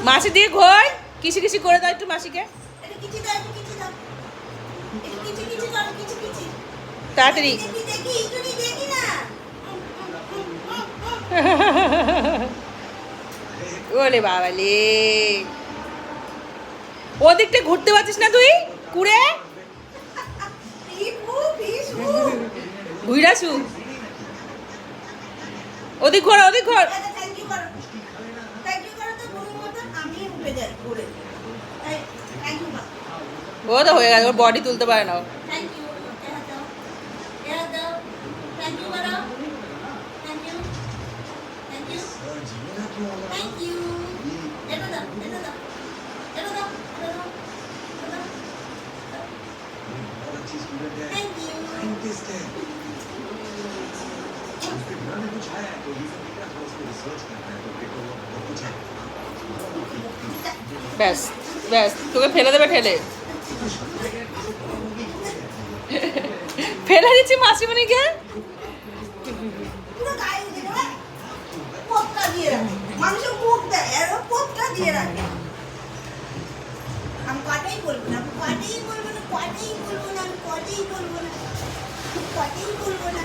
মাসি দিয়ে ঘোর কিসি কিসি করে দাও একটু মাসিকে তাড়াতাড়ি। ওলে বাবালে, ওদিকটা ঘুরতে পারছিস না তুই কুড়ে ঘুরাসু, ওদিক ঘোর ওদিক ঘোর। ও তো হয়ে গেল, ওর বডি তুলতে পারে না। ব্যাস ব্যাস, তোকে ফেলে দেবে, ঠেলে ফেলে দিচ্ছি মাসিমণিকে। মানুষের মুখ দেয় আর পোতটা দিয়ে রাখে। আমি কটাই বলবো না, কটাই বলবো না, কটাই বলবো না, আমি কটাই বলবো না, কটাই বলবো না।